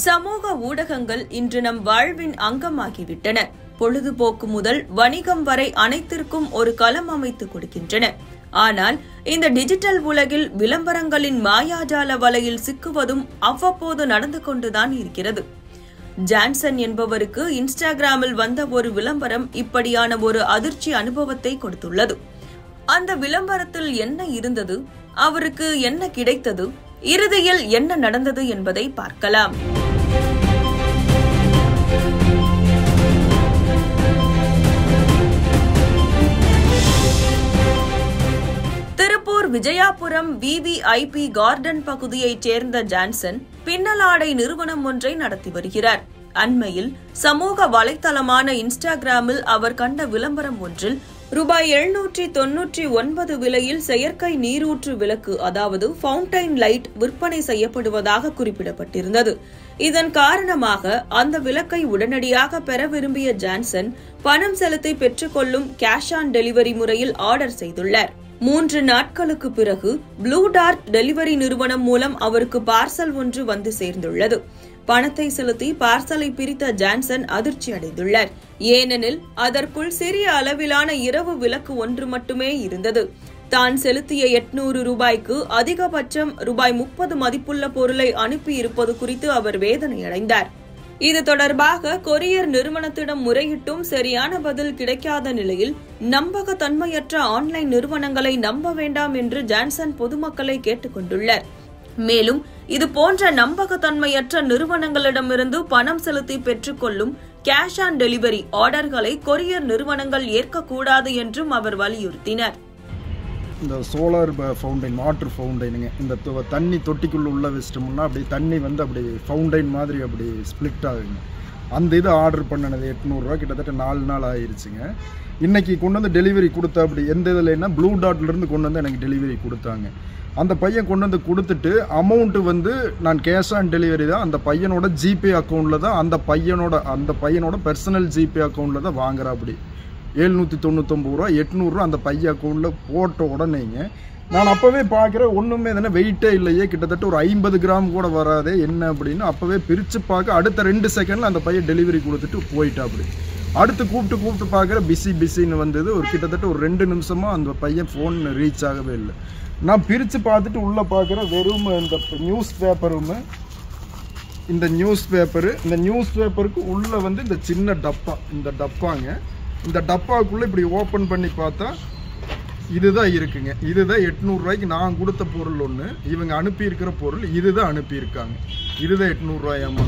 சமூக ஊடகங்கள் இன்று நம் வாழ்வின் அங்கமாகிவிட்டன. பொழுதுபோக்கு முதல் வணிகம் வரை அனைத்திற்கும் ஒரு களம் அமைத்து கொடுக்கின்றன. ஆனால் இந்த டிஜிட்டல் உலகில் விளம்பரங்களின் மாயாஜால வலையில் சிக்குவதும் அவ்வப்போது நடந்து கொண்டுதான் இருக்கிறது. ஜான்சன் என்பவருக்கு இன்ஸ்டாகிராமில் வந்த ஒரு விளம்பரம் இப்படியான ஒரு அதிர்ச்சி அனுபவத்தை கொடுத்துள்ளது. அந்த விளம்பரத்தில் என்ன இருந்தது, அவருக்கு என்ன கிடைத்தது, இறுதியில் என்ன நடந்தது என்பதை பார்க்கலாம். திருப்பூர் விஜயாபுரம் VVIP கார்டன் பகுதியைச் சேர்ந்த ஜான்சன் பின்னலாடை நிறுவனம் ஒன்றை நடத்தி வருகிறார். அண்மையில் சமூக வலைதளமான இன்ஸ்டாகிராமில் அவர் கண்ட விளம்பரம் ஒன்றில் ரூபாய் 799 விலையில் செயற்கை நீரூற்று விளக்கு, அதாவது ஃபவுண்டைன் லைட் விற்பனை செய்யப்படுவதாக குறிப்பிடப்பட்டிருந்தது. இதன் காரணமாக அந்த விளக்கை உடனடியாக பெற விரும்பிய ஜான்சன் பணம் செலுத்தி பெற்றுக்கொள்ளும் கேஷ் ஆன் டெலிவரி முறையில் ஆர்டர் செய்துள்ளார். 3 நாட்களுக்கு பிறகு ப்ளூ டார்ட் டெலிவரி நிறுவனம் மூலம் அவருக்கு பார்சல் ஒன்று வந்து சேர்ந்துள்ளது. பணத்தை செலுத்தி பார்சலை பிரித்த ஜான்சன் அதிர்ச்சி அடைந்துள்ளார். ஏனெனில் அதற்குள் சிறிய அளவிலான இரவு விளக்கு ஒன்று மட்டுமே இருந்தது. தான் செலுத்திய 800 ரூபாய்க்கு அதிகபட்சம் ரூபாய் 30 மதிப்புள்ள பொருளை அனுப்பி இருப்பது குறித்து அவர் வேதனையடைந்தார். இது தொடர்பாக கொரியர் நிறுவனத்திடம் முறையிட்டும் சரியான பதில் கிடைக்காத நிலையில் நம்பகத்தன்மையற்ற ஆன்லைன் நிறுவனங்களை நம்ப வேண்டாம் என்று ஜான்சன் பொதுமக்களை கேட்டுக் கொண்டுள்ளார். மேலும் இது போன்ற நம்பகத்தன்மையற்ற நிறுவனங்களிடமிருந்து பணம் செலுத்தி பெற்றுக்கொள்ளும் கேஷ் ஆன் டெலிவரி ஆர்டர்களை கொரியர் நிறுவனங்கள் ஏற்கக்கூடாது என்றும் அவர் வலியுறுத்தினார். இந்த சோலார் ஃபவுண்டைன், வாட்டர் ஃபவுண்டைனுங்க, இந்த தண்ணி தொட்டிக்குள்ளே உள்ள வச்சிட்டோம்னா அப்படி தண்ணி வந்து அப்படி ஃபவுண்டைன் மாதிரி அப்படி ஸ்பிளிட் ஆகுங்க. அந்த இது ஆர்டர் பண்ணினது 800 ரூபா, கிட்டத்தட்ட 4 நாள் ஆயிடுச்சுங்க. இன்றைக்கி கொண்டு வந்து டெலிவரி கொடுத்தா அப்படி எந்த இதுலன்னா ப்ளூ டாட்லேருந்து கொண்டு வந்து எனக்கு டெலிவரி கொடுத்தாங்க. அந்த பையன் கொண்டு வந்து கொடுத்துட்டு அமௌண்ட்டு வந்து நான் கேஷ் ஆன் டெலிவரி தான், அந்த பையனோட ஜிபே அக்கௌண்ட்டில் தான், அந்த பையனோட பர்சனல் ஜிபே அக்கௌண்ட்டில் தான் வாங்குறா. அப்படி 799 ரூபா 800 ரூபா அந்த பையன் அக்கௌண்ட்டில் போட்ட உடனேங்க நான் அப்போவே பார்க்குறேன், ஒன்றுமே தானே வெயிட்டே இல்லையே, கிட்டத்தட்ட ஒரு 50 கிராம் கூட வராதே என்ன அப்படின்னு அப்போவே பிரித்து பார்க்க அடுத்த 2 செகண்டில் அந்த பையன் டெலிவரி கொடுத்துட்டு போயிட்டா. அப்படி அடுத்து கூப்பிட்டு பார்க்குற பிஸின்னு வந்தது. ஒரு கிட்டத்தட்ட ஒரு 2 நிமிஷமாக அந்த பையன் ஃபோன் ரீச் ஆகவே இல்லை. நான் பிரித்து பார்த்துட்டு உள்ளே பார்க்குற வெறும் இந்த நியூஸ் பேப்பருமே, இந்த நியூஸ் பேப்பருக்கு உள்ளே வந்து இந்த சின்ன டப்பா, இந்த டப்பாங்க, இந்த டப்பாவுக்குள்ளே இப்படி ஓப்பன் பண்ணி பார்த்தா இதுதான் இருக்குங்க. இதுதான் 800 ரூபாய்க்கு நான் கொடுத்த பொருள் ஒன்று, இவங்க அனுப்பியிருக்கிற பொருள் இதுதான் அனுப்பியிருக்காங்க. இதுதான் 800 ரூபாயாமா.